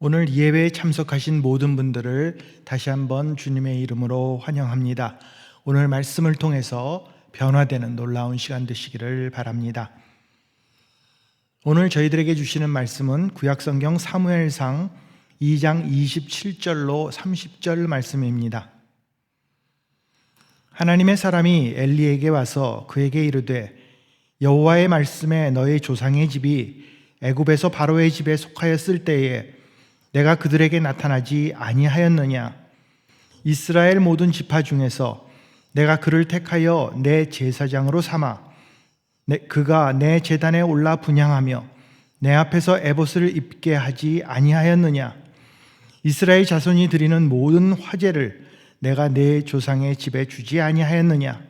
오늘 예배에 참석하신 모든 분들을 다시 한번 주님의 이름으로 환영합니다. 오늘 말씀을 통해서 변화되는 놀라운 시간 되시기를 바랍니다. 오늘 저희들에게 주시는 말씀은 구약성경 사무엘상 2장 27절로 30절 말씀입니다. 하나님의 사람이 엘리에게 와서 그에게 이르되 여호와의 말씀에 너의 조상의 집이 애굽에서 바로의 집에 속하였을 때에 내가 그들에게 나타나지 아니하였느냐? 이스라엘 모든 지파 중에서 내가 그를 택하여 내 제사장으로 삼아 그가 내 제단에 올라 분향하며 내 앞에서 에봇을 입게 하지 아니하였느냐? 이스라엘 자손이 드리는 모든 화제를 내가 내 조상의 집에 주지 아니하였느냐?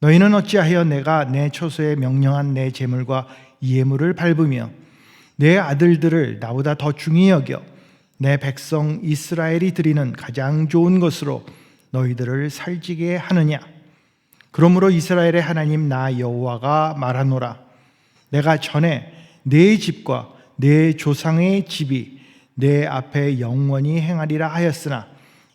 너희는 어찌하여 내가 내 초소에 명령한 내 제물과 예물을 밟으며 내 아들들을 나보다 더 중히 여겨 내 백성 이스라엘이 드리는 가장 좋은 것으로 너희들을 살찌게 하느냐? 그러므로 이스라엘의 하나님 나 여호와가 말하노라. 내가 전에 내 집과 내 조상의 집이 내 앞에 영원히 행하리라 하였으나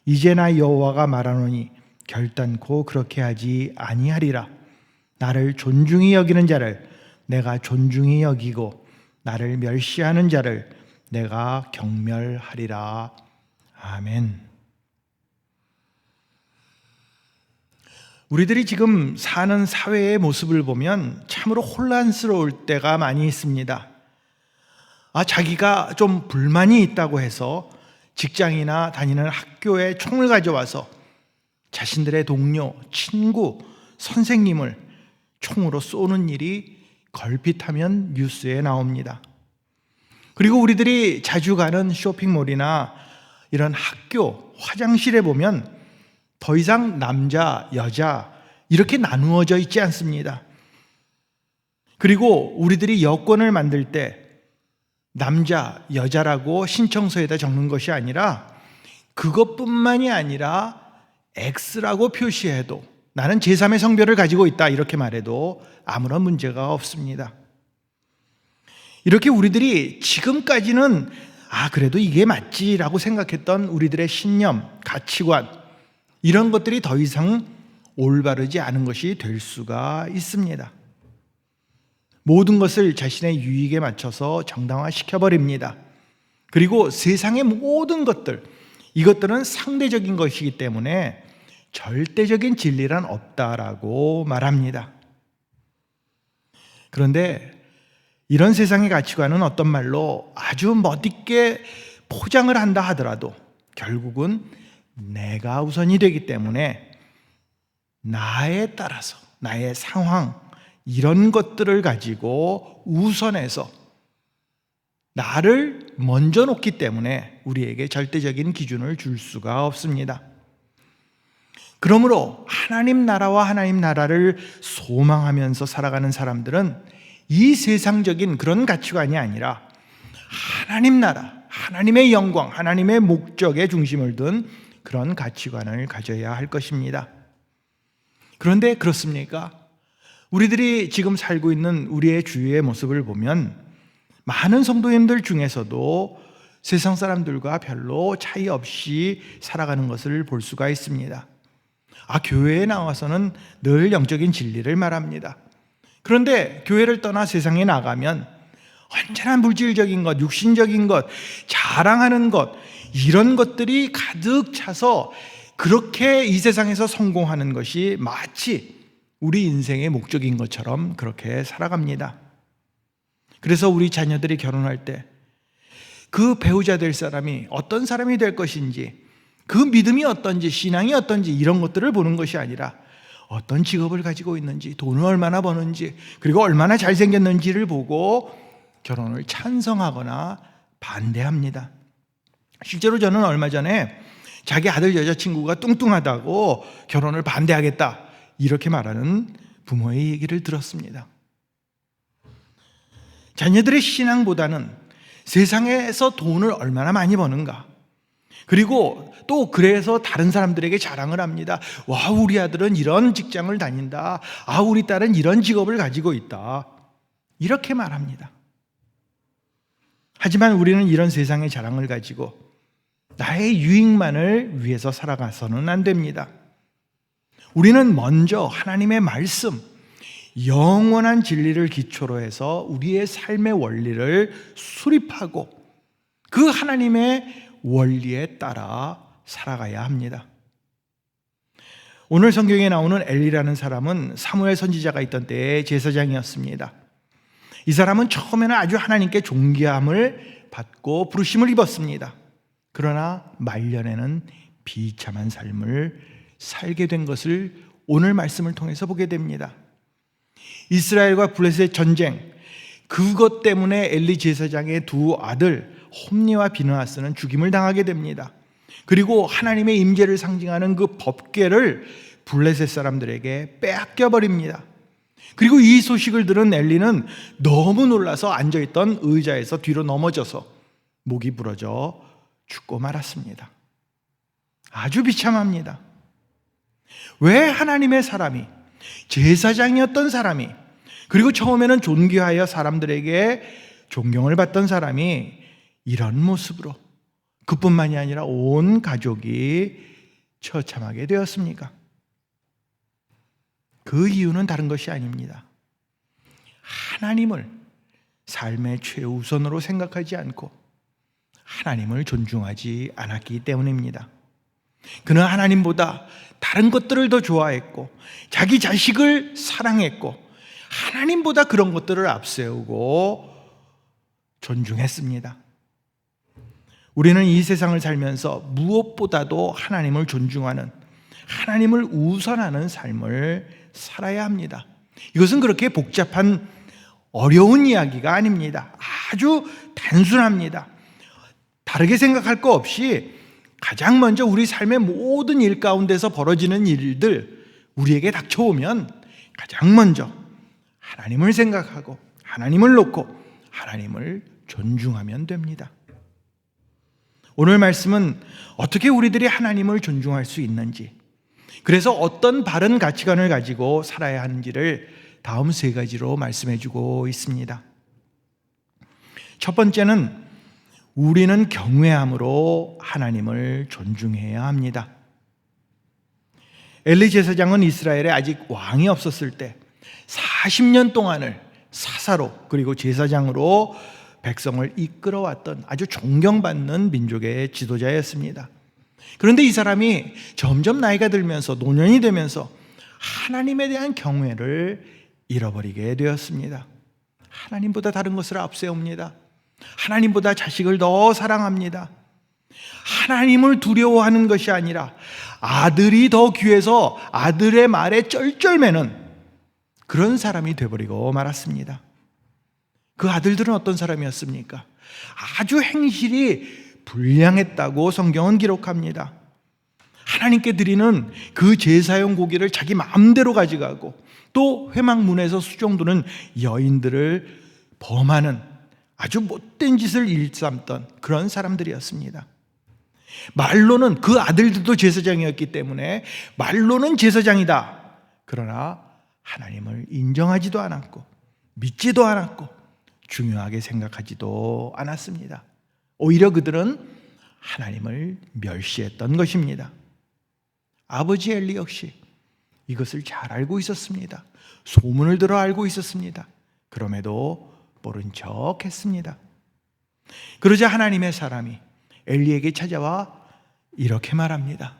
이제 나 여호와가 말하노니 결단코 그렇게 하지 아니하리라. 나를 존중히 여기는 자를 내가 존중히 여기고 나를 멸시하는 자를 내가 경멸하리라. 아멘. 우리들이 지금 사는 사회의 모습을 보면 참으로 혼란스러울 때가 많이 있습니다. 자기가 좀 불만이 있다고 해서 직장이나 다니는 학교에 총을 가져와서 자신들의 동료, 친구, 선생님을 총으로 쏘는 일이 걸핏하면 뉴스에 나옵니다. 그리고 우리들이 자주 가는 쇼핑몰이나 이런 학교, 화장실에 보면 더 이상 남자, 여자 이렇게 나누어져 있지 않습니다. 그리고 우리들이 여권을 만들 때 남자, 여자라고 신청서에다 적는 것이 아니라 그것뿐만이 아니라 X라고 표시해도 나는 제3의 성별을 가지고 있다 이렇게 말해도 아무런 문제가 없습니다. 이렇게 우리들이 지금까지는 그래도 이게 맞지라고 생각했던 우리들의 신념, 가치관 이런 것들이 더 이상 올바르지 않은 것이 될 수가 있습니다. 모든 것을 자신의 유익에 맞춰서 정당화시켜버립니다. 그리고 세상의 모든 것들, 이것들은 상대적인 것이기 때문에 절대적인 진리란 없다라고 말합니다. 그런데 이런 세상의 가치관은 어떤 말로 아주 멋있게 포장을 한다 하더라도 결국은 내가 우선이 되기 때문에 나에 따라서 나의 상황 이런 것들을 가지고 우선해서 나를 먼저 놓기 때문에 우리에게 절대적인 기준을 줄 수가 없습니다. 그러므로 하나님 나라와 하나님 나라를 소망하면서 살아가는 사람들은 이 세상적인 그런 가치관이 아니라 하나님 나라, 하나님의 영광, 하나님의 목적에 중심을 둔 그런 가치관을 가져야 할 것입니다. 그런데 그렇습니까? 우리들이 지금 살고 있는 우리의 주위의 모습을 보면 많은 성도님들 중에서도 세상 사람들과 별로 차이 없이 살아가는 것을 볼 수가 있습니다. 교회에 나와서는 늘 영적인 진리를 말합니다. 그런데 교회를 떠나 세상에 나가면 언제나 물질적인 것, 육신적인 것, 자랑하는 것 이런 것들이 가득 차서 그렇게 이 세상에서 성공하는 것이 마치 우리 인생의 목적인 것처럼 그렇게 살아갑니다. 그래서 우리 자녀들이 결혼할 때 그 배우자 될 사람이 어떤 사람이 될 것인지 그 믿음이 어떤지 신앙이 어떤지 이런 것들을 보는 것이 아니라 어떤 직업을 가지고 있는지 돈을 얼마나 버는지 그리고 얼마나 잘생겼는지를 보고 결혼을 찬성하거나 반대합니다. 실제로 저는 얼마 전에 자기 아들 여자친구가 뚱뚱하다고 결혼을 반대하겠다 이렇게 말하는 부모의 얘기를 들었습니다. 자녀들의 신앙보다는 세상에서 돈을 얼마나 많이 버는가 그리고 또 그래서 다른 사람들에게 자랑을 합니다. 와, 우리 아들은 이런 직장을 다닌다. 우리 딸은 이런 직업을 가지고 있다. 이렇게 말합니다. 하지만 우리는 이런 세상의 자랑을 가지고 나의 유익만을 위해서 살아가서는 안 됩니다. 우리는 먼저 하나님의 말씀, 영원한 진리를 기초로 해서 우리의 삶의 원리를 수립하고 그 하나님의 원리에 따라 살아가야 합니다. 오늘 성경에 나오는 엘리라는 사람은 사무엘 선지자가 있던 때의 제사장이었습니다. 이 사람은 처음에는 아주 하나님께 존귀함을 받고 부르심을 입었습니다. 그러나 말년에는 비참한 삶을 살게 된 것을 오늘 말씀을 통해서 보게 됩니다. 이스라엘과 블레셋의 전쟁, 그것 때문에 엘리 제사장의 두 아들 홈니와 비느하스는 죽임을 당하게 됩니다. 그리고 하나님의 임재를 상징하는 그 법궤를 블레셋 사람들에게 빼앗겨 버립니다. 그리고 이 소식을 들은 엘리는 너무 놀라서 앉아있던 의자에서 뒤로 넘어져서 목이 부러져 죽고 말았습니다. 아주 비참합니다. 왜 하나님의 사람이, 제사장이었던 사람이, 그리고 처음에는 존귀하여 사람들에게 존경을 받던 사람이 이런 모습으로 그뿐만이 아니라 온 가족이 처참하게 되었습니까? 그 이유는 다른 것이 아닙니다. 하나님을 삶의 최우선으로 생각하지 않고 하나님을 존중하지 않았기 때문입니다. 그는 하나님보다 다른 것들을 더 좋아했고 자기 자식을 사랑했고 하나님보다 그런 것들을 앞세우고 존중했습니다. 우리는 이 세상을 살면서 무엇보다도 하나님을 존중하는, 하나님을 우선하는 삶을 살아야 합니다. 이것은 그렇게 복잡한 어려운 이야기가 아닙니다. 아주 단순합니다. 다르게 생각할 거 없이 가장 먼저 우리 삶의 모든 일 가운데서 벌어지는 일들 우리에게 닥쳐오면 가장 먼저 하나님을 생각하고 하나님을 놓고 하나님을 존중하면 됩니다. 오늘 말씀은 어떻게 우리들이 하나님을 존중할 수 있는지, 그래서 어떤 바른 가치관을 가지고 살아야 하는지를 다음 세 가지로 말씀해 주고 있습니다. 첫 번째는 우리는 경외함으로 하나님을 존중해야 합니다. 엘리 제사장은 이스라엘에 아직 왕이 없었을 때 40년 동안을 사사로 그리고 제사장으로 백성을 이끌어왔던 아주 존경받는 민족의 지도자였습니다. 그런데 이 사람이 점점 나이가 들면서 노년이 되면서 하나님에 대한 경외를 잃어버리게 되었습니다. 하나님보다 다른 것을 앞세웁니다. 하나님보다 자식을 더 사랑합니다. 하나님을 두려워하는 것이 아니라 아들이 더 귀해서 아들의 말에 쩔쩔매는 그런 사람이 되어버리고 말았습니다. 그 아들들은 어떤 사람이었습니까? 아주 행실이 불량했다고 성경은 기록합니다. 하나님께 드리는 그 제사용 고기를 자기 마음대로 가져가고 또 회막문에서 수종두는 여인들을 범하는 아주 못된 짓을 일삼던 그런 사람들이었습니다. 말로는 그 아들들도 제사장이었기 때문에 말로는 제사장이다. 그러나 하나님을 인정하지도 않았고 믿지도 않았고 중요하게 생각하지도 않았습니다. 오히려 그들은 하나님을 멸시했던 것입니다. 아버지 엘리 역시 이것을 잘 알고 있었습니다. 소문을 들어 알고 있었습니다. 그럼에도 모른 척 했습니다. 그러자 하나님의 사람이 엘리에게 찾아와 이렇게 말합니다.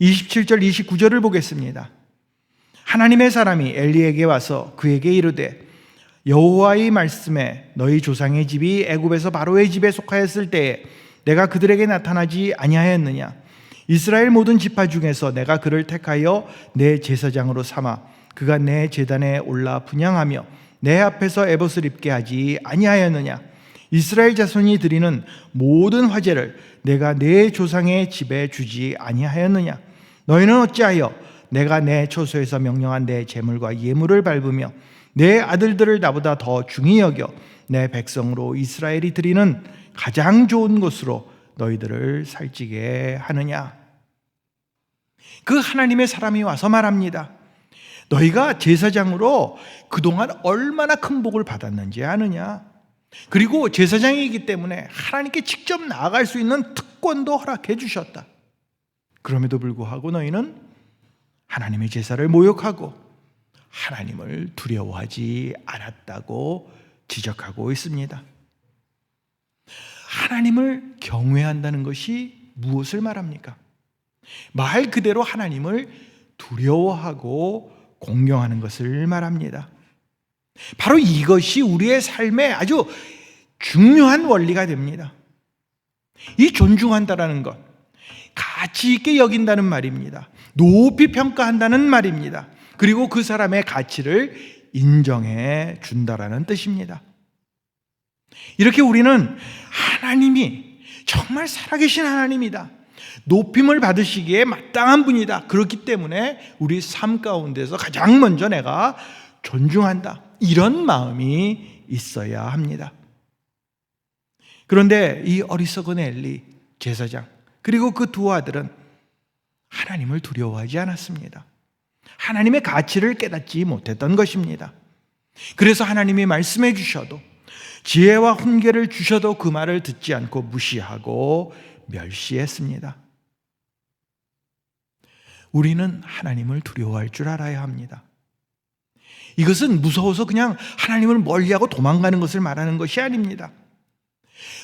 27절 29절을 보겠습니다. 하나님의 사람이 엘리에게 와서 그에게 이르되 여호와의 말씀에 너희 조상의 집이 애굽에서 바로의 집에 속하였을 때에 내가 그들에게 나타나지 아니하였느냐? 이스라엘 모든 지파 중에서 내가 그를 택하여 내 제사장으로 삼아 그가 내 제단에 올라 분향하며 내 앞에서 에봇을 입게 하지 아니하였느냐? 이스라엘 자손이 드리는 모든 화제를 내가 내 조상의 집에 주지 아니하였느냐? 너희는 어찌하여 내가 내 초소에서 명령한 내 제물과 예물을 밟으며 내 아들들을 나보다 더 중히 여겨 내 백성으로 이스라엘이 드리는 가장 좋은 곳으로 너희들을 살찌게 하느냐? 그 하나님의 사람이 와서 말합니다. 너희가 제사장으로 그동안 얼마나 큰 복을 받았는지 아느냐? 그리고 제사장이기 때문에 하나님께 직접 나아갈 수 있는 특권도 허락해 주셨다. 그럼에도 불구하고 너희는 하나님의 제사를 모욕하고 하나님을 두려워하지 않았다고 지적하고 있습니다. 하나님을 경외한다는 것이 무엇을 말합니까? 말 그대로 하나님을 두려워하고 공경하는 것을 말합니다. 바로 이것이 우리의 삶에 아주 중요한 원리가 됩니다. 이 존중한다라는 것, 가치 있게 여긴다는 말입니다. 높이 평가한다는 말입니다. 그리고 그 사람의 가치를 인정해 준다라는 뜻입니다. 이렇게 우리는 하나님이 정말 살아계신 하나님이다, 높임을 받으시기에 마땅한 분이다, 그렇기 때문에 우리 삶 가운데서 가장 먼저 내가 존중한다, 이런 마음이 있어야 합니다. 그런데 이 어리석은 엘리 제사장 그리고 그 두 아들은 하나님을 두려워하지 않았습니다. 하나님의 가치를 깨닫지 못했던 것입니다. 그래서 하나님이 말씀해 주셔도, 지혜와 훈계를 주셔도 그 말을 듣지 않고 무시하고 멸시했습니다. 우리는 하나님을 두려워할 줄 알아야 합니다. 이것은 무서워서 그냥 하나님을 멀리하고 도망가는 것을 말하는 것이 아닙니다.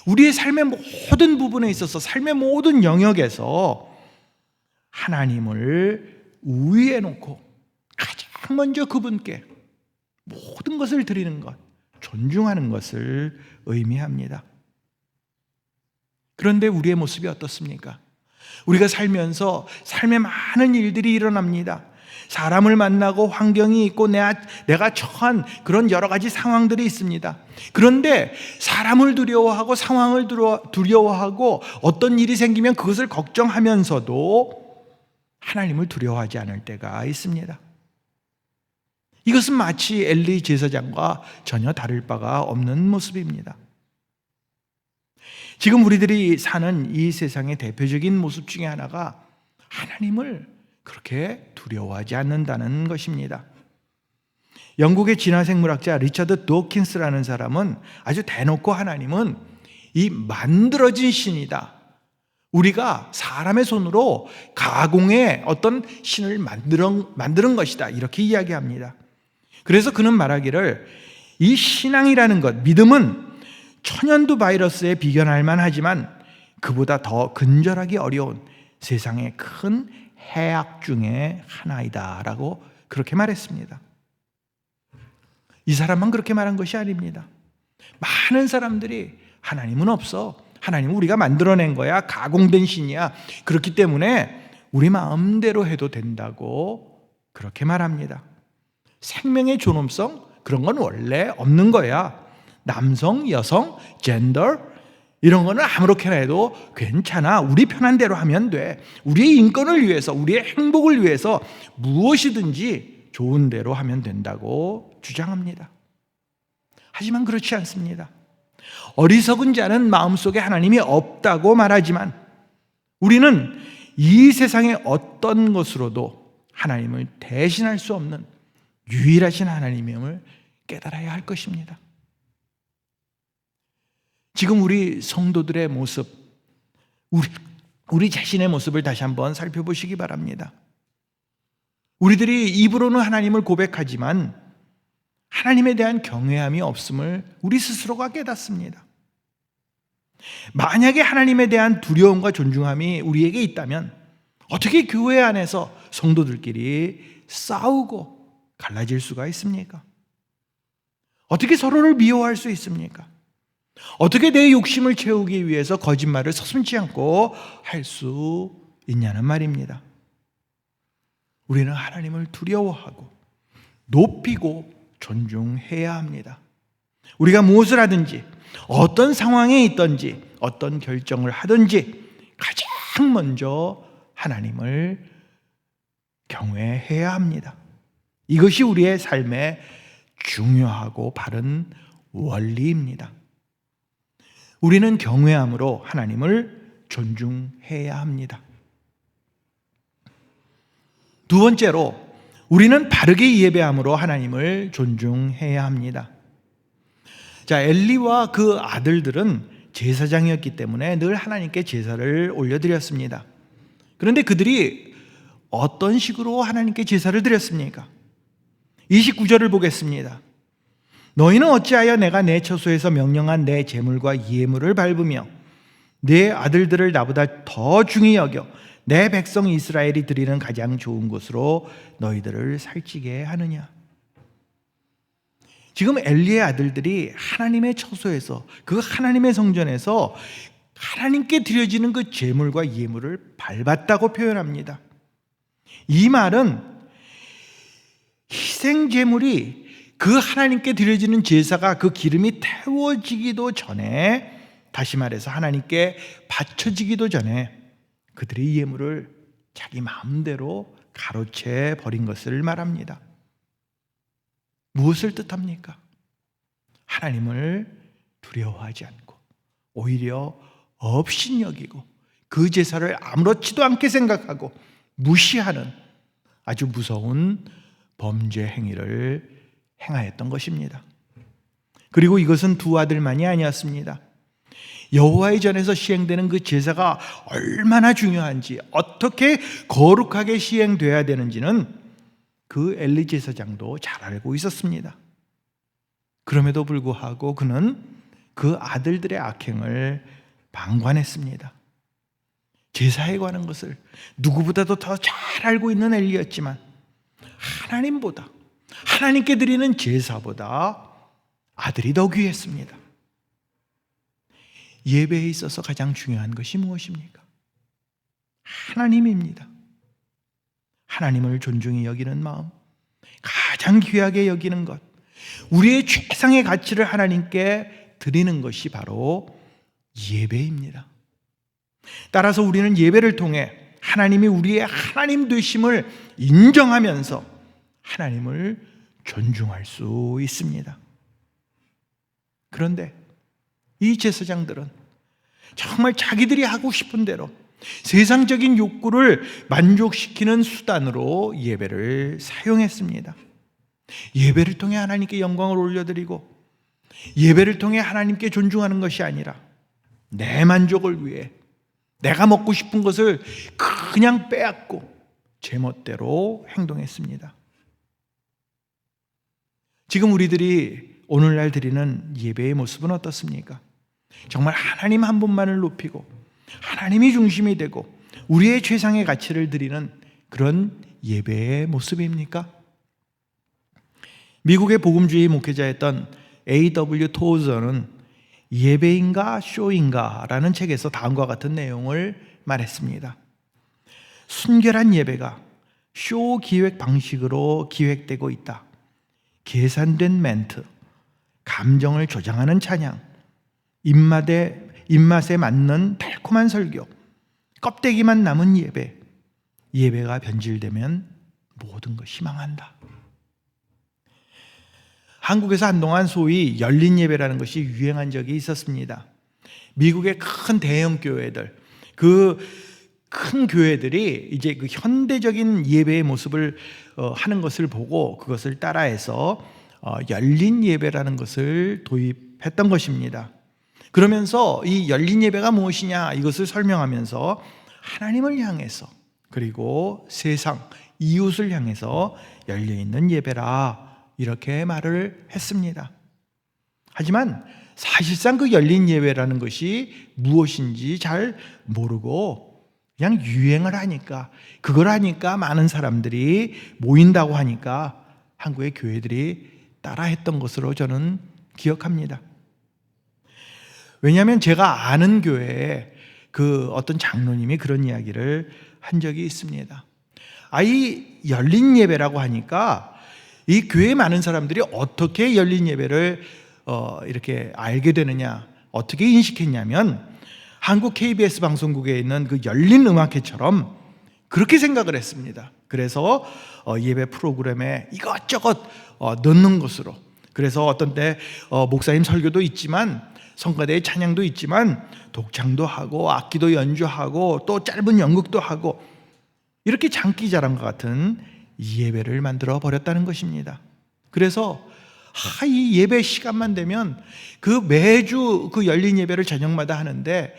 우리의 삶의 모든 부분에 있어서, 삶의 모든 영역에서 하나님을 우위에 놓고 가장 먼저 그분께 모든 것을 드리는 것, 존중하는 것을 의미합니다. 그런데 우리의 모습이 어떻습니까? 우리가 살면서 삶에 많은 일들이 일어납니다. 사람을 만나고 환경이 있고 내가 처한 그런 여러 가지 상황들이 있습니다. 그런데 사람을 두려워하고 상황을 두려워하고 어떤 일이 생기면 그것을 걱정하면서도 하나님을 두려워하지 않을 때가 있습니다. 이것은 마치 엘리 제사장과 전혀 다를 바가 없는 모습입니다. 지금 우리들이 사는 이 세상의 대표적인 모습 중에 하나가 하나님을 그렇게 두려워하지 않는다는 것입니다. 영국의 진화생물학자 리처드 도킨스라는 사람은 아주 대놓고 하나님은 이 만들어진 신이다, 우리가 사람의 손으로 가공해 어떤 신을 만드는 것이다, 이렇게 이야기합니다. 그래서 그는 말하기를, 이 신앙이라는 것, 믿음은 천연두 바이러스에 비견할 만하지만 그보다 더 근절하기 어려운 세상의 큰 해악 중에 하나이다 라고 그렇게 말했습니다. 이 사람만 그렇게 말한 것이 아닙니다. 많은 사람들이 하나님은 없어, 하나님은 우리가 만들어낸 거야, 가공된 신이야, 그렇기 때문에 우리 마음대로 해도 된다고 그렇게 말합니다. 생명의 존엄성, 그런 건 원래 없는 거야. 남성, 여성, 젠더 이런 거는 아무렇게나 해도 괜찮아, 우리 편한 대로 하면 돼, 우리의 인권을 위해서, 우리의 행복을 위해서 무엇이든지 좋은 대로 하면 된다고 주장합니다. 하지만 그렇지 않습니다. 어리석은 자는 마음속에 하나님이 없다고 말하지만 우리는 이 세상의 어떤 것으로도 하나님을 대신할 수 없는 유일하신 하나님임을 깨달아야 할 것입니다. 지금 우리 성도들의 모습, 우리 자신의 모습을 다시 한번 살펴보시기 바랍니다. 우리들이 입으로는 하나님을 고백하지만 하나님에 대한 경외함이 없음을 우리 스스로가 깨닫습니다. 만약에 하나님에 대한 두려움과 존중함이 우리에게 있다면 어떻게 교회 안에서 성도들끼리 싸우고 갈라질 수가 있습니까? 어떻게 서로를 미워할 수 있습니까? 어떻게 내 욕심을 채우기 위해서 거짓말을 서슴지 않고 할 수 있냐는 말입니다. 우리는 하나님을 두려워하고 높이고 존중해야 합니다. 우리가 무엇을 하든지, 어떤 상황에 있든지, 어떤 결정을 하든지 가장 먼저 하나님을 경외해야 합니다. 이것이 우리의 삶의 중요하고 바른 원리입니다. 우리는 경외함으로 하나님을 존중해야 합니다. 두 번째로, 우리는 바르게 예배함으로 하나님을 존중해야 합니다. 자, 엘리와 그 아들들은 제사장이었기 때문에 늘 하나님께 제사를 올려드렸습니다. 그런데 그들이 어떤 식으로 하나님께 제사를 드렸습니까? 29절을 보겠습니다. 너희는 어찌하여 내가 내 처소에서 명령한 내 제물과 예물을 밟으며 내 아들들을 나보다 더 중히 여겨 내 백성 이스라엘이 드리는 가장 좋은 곳으로 너희들을 살찌게 하느냐? 지금 엘리의 아들들이 하나님의 처소에서, 그 하나님의 성전에서 하나님께 드려지는 그 제물과 예물을 밟았다고 표현합니다. 이 말은 희생 제물이, 그 하나님께 드려지는 제사가 그 기름이 태워지기도 전에, 다시 말해서 하나님께 바쳐지기도 전에 그들의 예물을 자기 마음대로 가로채 버린 것을 말합니다. 무엇을 뜻합니까? 하나님을 두려워하지 않고 오히려 업신여기고 그 제사를 아무렇지도 않게 생각하고 무시하는 아주 무서운 범죄 행위를 행하였던 것입니다. 그리고 이것은 두 아들만이 아니었습니다. 여호와의 전에서 시행되는 그 제사가 얼마나 중요한지, 어떻게 거룩하게 시행돼야 되는지는 그 엘리 제사장도 잘 알고 있었습니다. 그럼에도 불구하고 그는 그 아들들의 악행을 방관했습니다. 제사에 관한 것을 누구보다도 더 잘 알고 있는 엘리였지만 하나님보다, 하나님께 드리는 제사보다 아들이 더 귀했습니다. 예배에 있어서 가장 중요한 것이 무엇입니까? 하나님입니다. 하나님을 존중히 여기는 마음, 가장 귀하게 여기는 것, 우리의 최상의 가치를 하나님께 드리는 것이 바로 예배입니다. 따라서 우리는 예배를 통해 하나님이 우리의 하나님 되심을 인정하면서 하나님을 존중할 수 있습니다. 그런데 이 제사장들은 정말 자기들이 하고 싶은 대로 세상적인 욕구를 만족시키는 수단으로 예배를 사용했습니다. 예배를 통해 하나님께 영광을 올려드리고 예배를 통해 하나님께 존중하는 것이 아니라 내 만족을 위해 내가 먹고 싶은 것을 그냥 빼앗고 제멋대로 행동했습니다. 지금 우리들이 오늘날 드리는 예배의 모습은 어떻습니까? 정말 하나님 한 분만을 높이고 하나님이 중심이 되고 우리의 최상의 가치를 드리는 그런 예배의 모습입니까? 미국의 복음주의 목회자였던 A.W. 토저는 예배인가 쇼인가 라는 책에서 다음과 같은 내용을 말했습니다. 순결한 예배가 쇼 기획 방식으로 기획되고 있다. 계산된 멘트, 감정을 조장하는 찬양, 입맛에 맞는 달콤한 설교, 껍데기만 남은 예배, 예배가 변질되면 모든 것이 망한다. 한국에서 한동안 소위 열린 예배라는 것이 유행한 적이 있었습니다. 미국의 큰 대형 교회들, 그 큰 교회들이 이제 그 현대적인 예배의 모습을 하는 것을 보고 그것을 따라해서 열린 예배라는 것을 도입했던 것입니다. 그러면서 이 열린 예배가 무엇이냐 이것을 설명하면서 하나님을 향해서 그리고 세상, 이웃을 향해서 열려있는 예배라 이렇게 말을 했습니다. 하지만 사실상 그 열린 예배라는 것이 무엇인지 잘 모르고 그냥 유행을 하니까, 그걸 하니까 많은 사람들이 모인다고 하니까 한국의 교회들이 따라했던 것으로 저는 기억합니다. 왜냐하면 제가 아는 교회에 그 어떤 장로님이 그런 이야기를 한 적이 있습니다. 이 열린 예배라고 하니까 이 교회에 많은 사람들이 어떻게 열린 예배를 이렇게 알게 되느냐, 어떻게 인식했냐면 한국 KBS 방송국에 있는 그 열린 음악회처럼 그렇게 생각을 했습니다. 그래서 예배 프로그램에 이것저것 넣는 것으로, 그래서 어떤 때 목사님 설교도 있지만 성가대의 찬양도 있지만 독창도 하고 악기도 연주하고 또 짧은 연극도 하고 이렇게 장기자랑과 같은 예배를 만들어 버렸다는 것입니다. 그래서 이 예배 시간만 되면 그 매주 그 열린 예배를 저녁마다 하는데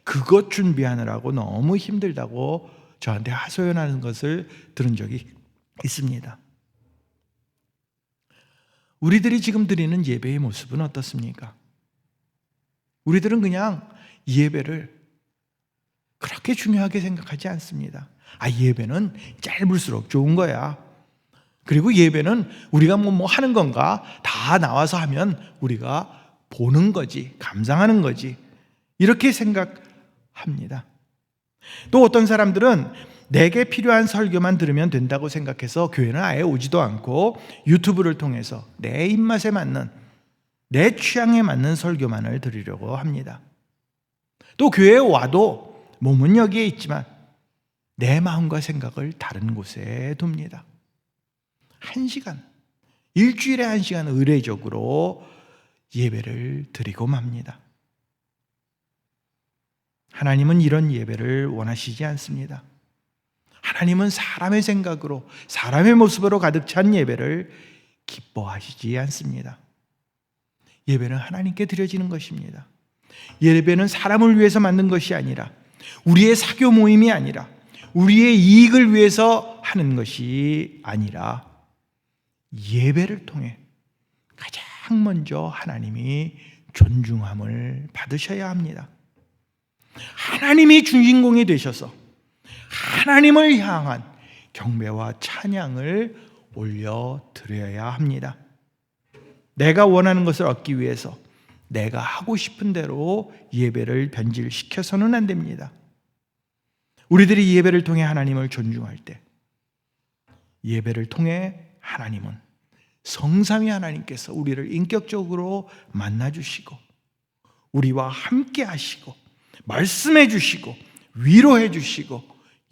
그것 준비하느라고 너무 힘들다고 저한테 하소연하는 것을 들은 적이 있습니다. 우리들이 지금 드리는 예배의 모습은 어떻습니까? 우리들은 그냥 예배를 그렇게 중요하게 생각하지 않습니다. 예배는 짧을수록 좋은 거야. 그리고 예배는 우리가 뭐 하는 건가? 다 나와서 하면 우리가 보는 거지, 감상하는 거지. 이렇게 생각합니다. 또 어떤 사람들은 내게 필요한 설교만 들으면 된다고 생각해서 교회는 아예 오지도 않고 유튜브를 통해서 내 입맛에 맞는, 내 취향에 맞는 설교만을 들으려고 합니다. 또 교회에 와도 몸은 여기에 있지만 내 마음과 생각을 다른 곳에 둡니다. 1시간, 일주일에 1시간 의례적으로 예배를 드리고 맙니다. 하나님은 이런 예배를 원하시지 않습니다. 하나님은 사람의 생각으로, 사람의 모습으로 가득 찬 예배를 기뻐하시지 않습니다. 예배는 하나님께 드려지는 것입니다. 예배는 사람을 위해서 만든 것이 아니라, 우리의 사교 모임이 아니라, 우리의 이익을 위해서 하는 것이 아니라 예배를 통해 가장 먼저 하나님이 존중함을 받으셔야 합니다. 하나님이 주인공이 되셔서 하나님을 향한 경배와 찬양을 올려드려야 합니다. 내가 원하는 것을 얻기 위해서 내가 하고 싶은 대로 예배를 변질시켜서는 안 됩니다. 우리들이 예배를 통해 하나님을 존중할 때, 예배를 통해 하나님은, 성삼위 하나님께서 우리를 인격적으로 만나주시고 우리와 함께 하시고 말씀해 주시고 위로해 주시고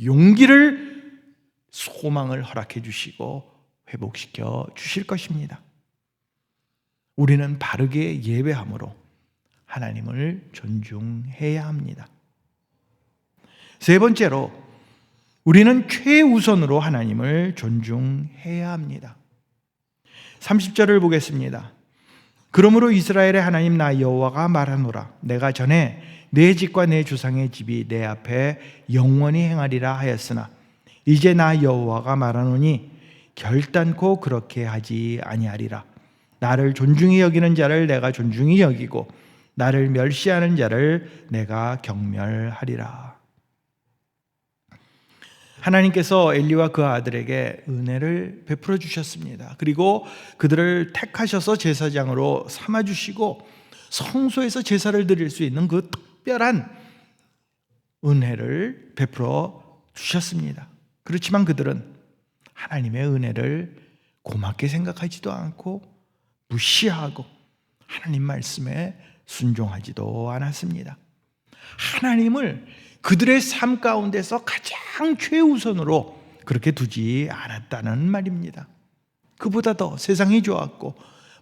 용기를, 소망을 허락해 주시고 회복시켜 주실 것입니다. 우리는 바르게 예배함으로 하나님을 존중해야 합니다. 세 번째로, 우리는 최우선으로 하나님을 존중해야 합니다. 30절을 보겠습니다. 그러므로 이스라엘의 하나님 나 여호와가 말하노라. 내가 전에 내 집과 내 조상의 집이 내 앞에 영원히 행하리라 하였으나 이제 나 여호와가 말하노니 결단코 그렇게 하지 아니하리라. 나를 존중히 여기는 자를 내가 존중히 여기고 나를 멸시하는 자를 내가 경멸하리라. 하나님께서 엘리와 그 아들에게 은혜를 베풀어 주셨습니다. 그리고 그들을 택하셔서 제사장으로 삼아주시고 성소에서 제사를 드릴 수 있는 그 특별한 은혜를 베풀어 주셨습니다. 그렇지만 그들은 하나님의 은혜를 고맙게 생각하지도 않고 무시하고 하나님 말씀에 순종하지도 않았습니다. 하나님을 그들의 삶 가운데서 가장 최우선으로 그렇게 두지 않았다는 말입니다. 그보다 더 세상이 좋았고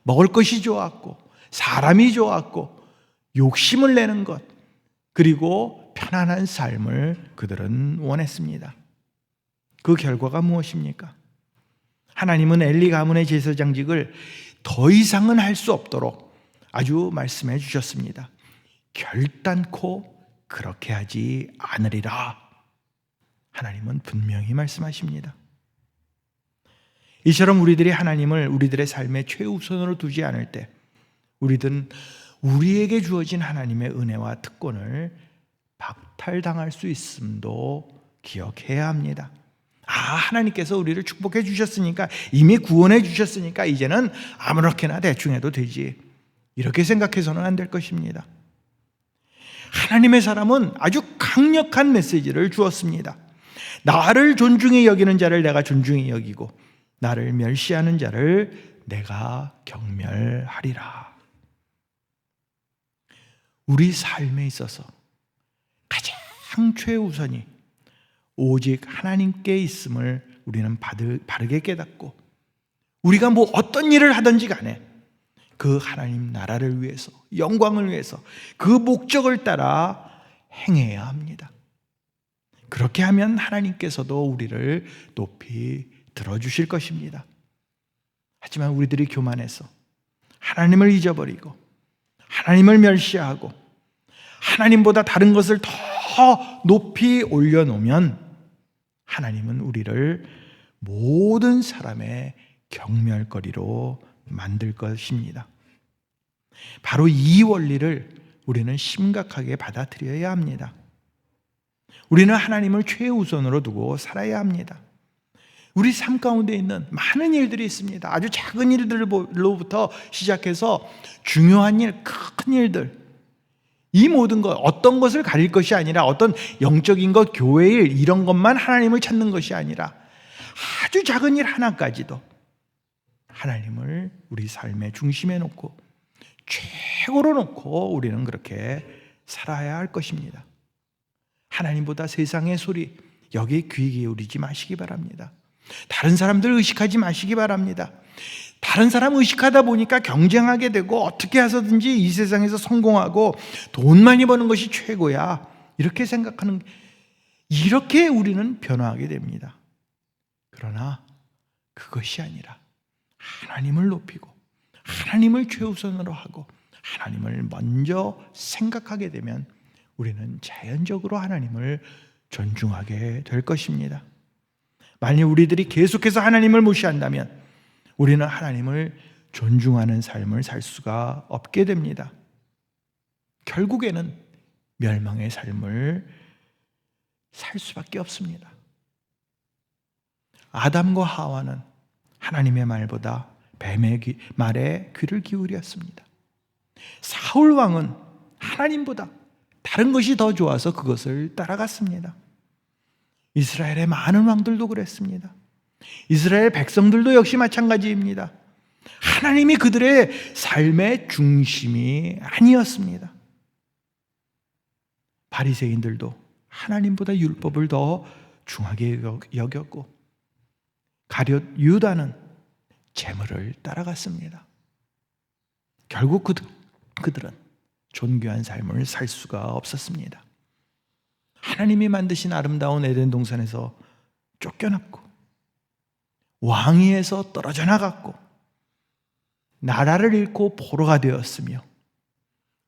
먹을 것이 좋았고 사람이 좋았고 욕심을 내는 것, 그리고 편안한 삶을 그들은 원했습니다. 그 결과가 무엇입니까? 하나님은 엘리 가문의 제사장직을 더 이상은 할 수 없도록 아주 말씀해 주셨습니다. 결단코 그렇게 하지 않으리라. 하나님은 분명히 말씀하십니다. 이처럼 우리들이 하나님을 우리들의 삶의 최우선으로 두지 않을 때 우리들은 우리에게 주어진 하나님의 은혜와 특권을 박탈당할 수 있음도 기억해야 합니다. 하나님께서 우리를 축복해 주셨으니까, 이미 구원해 주셨으니까 이제는 아무렇게나 대충 해도 되지, 이렇게 생각해서는 안 될 것입니다. 하나님의 사람은 아주 강력한 메시지를 주었습니다. 나를 존중히 여기는 자를 내가 존중히 여기고 나를 멸시하는 자를 내가 경멸하리라. 우리 삶에 있어서 가장 최우선이 오직 하나님께 있음을 우리는 바르게 깨닫고, 우리가 뭐 어떤 일을 하든지 간에 그 하나님 나라를 위해서, 영광을 위해서 그 목적을 따라 행해야 합니다. 그렇게 하면 하나님께서도 우리를 높이 들어주실 것입니다. 하지만 우리들이 교만해서 하나님을 잊어버리고 하나님을 멸시하고 하나님보다 다른 것을 더 높이 올려놓으면 하나님은 우리를 모든 사람의 경멸거리로 만들 것입니다. 바로 이 원리를 우리는 심각하게 받아들여야 합니다. 우리는 하나님을 최우선으로 두고 살아야 합니다. 우리 삶 가운데 있는 많은 일들이 있습니다. 아주 작은 일들로부터 시작해서 중요한 일, 큰 일들, 이 모든 것, 어떤 것을 가릴 것이 아니라 어떤 영적인 것, 교회 일 이런 것만 하나님을 찾는 것이 아니라 아주 작은 일 하나까지도 하나님을 우리 삶의 중심에 놓고 최고로 놓고 우리는 그렇게 살아야 할 것입니다. 하나님보다 세상의 소리, 여기에 귀 기울이지 마시기 바랍니다. 다른 사람들 의식하지 마시기 바랍니다. 다른 사람 의식하다 보니까 경쟁하게 되고 어떻게 해서든지 이 세상에서 성공하고 돈 많이 버는 것이 최고야, 이렇게 생각하는, 이렇게 우리는 변화하게 됩니다. 그러나 그것이 아니라 하나님을 높이고 하나님을 최우선으로 하고 하나님을 먼저 생각하게 되면 우리는 자연적으로 하나님을 존중하게 될 것입니다. 만일 우리들이 계속해서 하나님을 무시한다면 우리는 하나님을 존중하는 삶을 살 수가 없게 됩니다. 결국에는 멸망의 삶을 살 수밖에 없습니다. 아담과 하와는 하나님의 말보다 뱀의 말에 귀를 기울였습니다. 사울 왕은 하나님보다 다른 것이 더 좋아서 그것을 따라갔습니다. 이스라엘의 많은 왕들도 그랬습니다. 이스라엘 백성들도 역시 마찬가지입니다. 하나님이 그들의 삶의 중심이 아니었습니다. 바리새인들도 하나님보다 율법을 더 중하게 여겼고 가룟 유다는 재물을 따라갔습니다. 결국 그들은 존귀한 삶을 살 수가 없었습니다. 하나님이 만드신 아름다운 에덴 동산에서 쫓겨났고 왕위에서 떨어져 나갔고 나라를 잃고 포로가 되었으며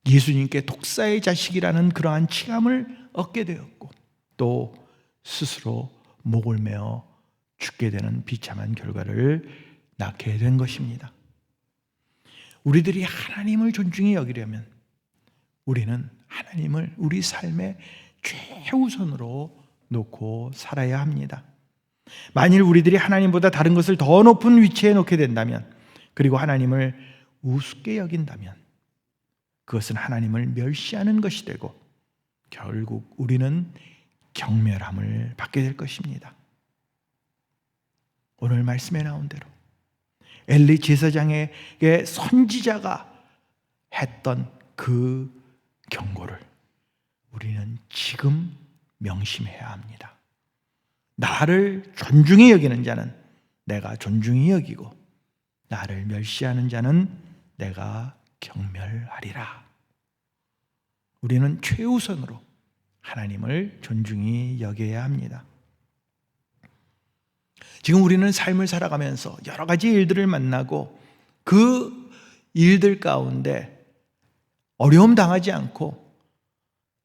예수님께 독사의 자식이라는 그러한 칭함을 얻게 되었고 또 스스로 목을 메어 죽게 되는 비참한 결과를 낳게 된 것입니다. 우리들이 하나님을 존중히 여기려면 우리는 하나님을 우리 삶의 최우선으로 놓고 살아야 합니다. 만일 우리들이 하나님보다 다른 것을 더 높은 위치에 놓게 된다면, 그리고 하나님을 우습게 여긴다면 그것은 하나님을 멸시하는 것이 되고 결국 우리는 경멸함을 받게 될 것입니다. 오늘 말씀에 나온 대로 엘리 제사장에게 선지자가 했던 그 경고를 우리는 지금 명심해야 합니다. 나를 존중히 여기는 자는 내가 존중히 여기고 나를 멸시하는 자는 내가 경멸하리라. 우리는 최우선으로 하나님을 존중히 여겨야 합니다. 지금 우리는 삶을 살아가면서 여러 가지 일들을 만나고 그 일들 가운데 어려움 당하지 않고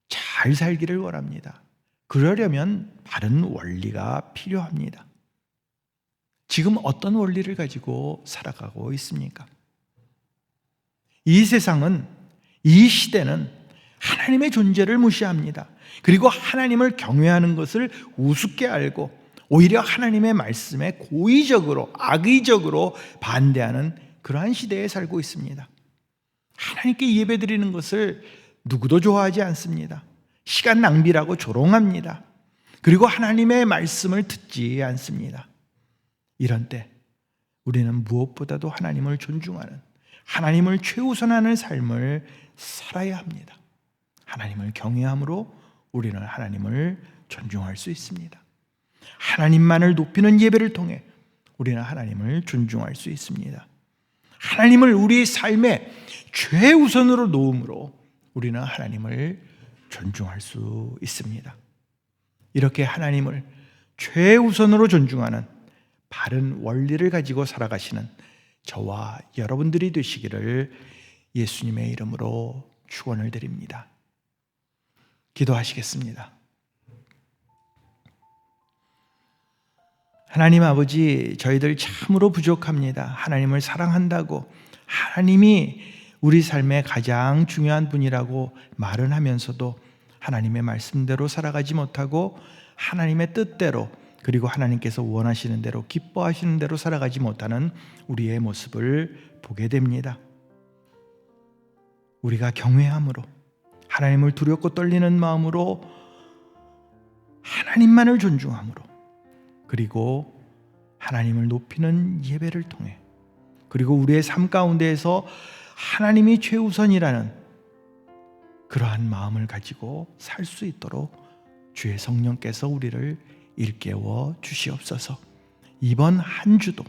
잘 살기를 원합니다. 그러려면 바른 원리가 필요합니다. 지금 어떤 원리를 가지고 살아가고 있습니까? 이 세상은, 이 시대는 하나님의 존재를 무시합니다. 그리고 하나님을 경외하는 것을 우습게 알고 오히려 하나님의 말씀에 고의적으로, 악의적으로 반대하는 그러한 시대에 살고 있습니다. 하나님께 예배드리는 것을 누구도 좋아하지 않습니다. 시간 낭비라고 조롱합니다. 그리고 하나님의 말씀을 듣지 않습니다. 이런 때 우리는 무엇보다도 하나님을 존중하는, 하나님을 최우선하는 삶을 살아야 합니다. 하나님을 경외함으로 우리는 하나님을 존중할 수 있습니다. 하나님만을 높이는 예배를 통해 우리는 하나님을 존중할 수 있습니다. 하나님을 우리의 삶의 최우선으로 놓음으로 우리는 하나님을 존중할 수 있습니다. 이렇게 하나님을 최우선으로 존중하는 바른 원리를 가지고 살아가시는 저와 여러분들이 되시기를 예수님의 이름으로 축원을 드립니다. 기도하시겠습니다. 하나님 아버지, 저희들 참으로 부족합니다. 하나님을 사랑한다고, 하나님이 우리 삶의 가장 중요한 분이라고 말은 하면서도 하나님의 말씀대로 살아가지 못하고 하나님의 뜻대로, 그리고 하나님께서 원하시는 대로, 기뻐하시는 대로 살아가지 못하는 우리의 모습을 보게 됩니다. 우리가 경외함으로, 하나님을 두렵고 떨리는 마음으로, 하나님만을 존중함으로, 그리고 하나님을 높이는 예배를 통해, 그리고 우리의 삶 가운데에서 하나님이 최우선이라는 그러한 마음을 가지고 살 수 있도록 주의 성령께서 우리를 일깨워 주시옵소서. 이번 한 주도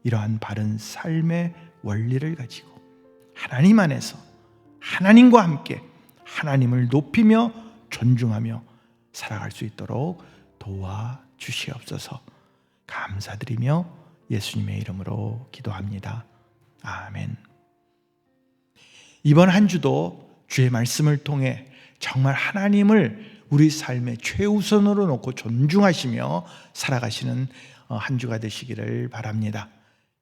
이러한 바른 삶의 원리를 가지고 하나님 안에서 하나님과 함께 하나님을 높이며 존중하며 살아갈 수 있도록 도와 주시옵소서. 감사드리며 예수님의 이름으로 기도합니다. 아멘. 이번 한 주도 주의 말씀을 통해 정말 하나님을 우리 삶의 최우선으로 놓고 존중하시며 살아가시는 한 주가 되시기를 바랍니다.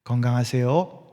건강하세요.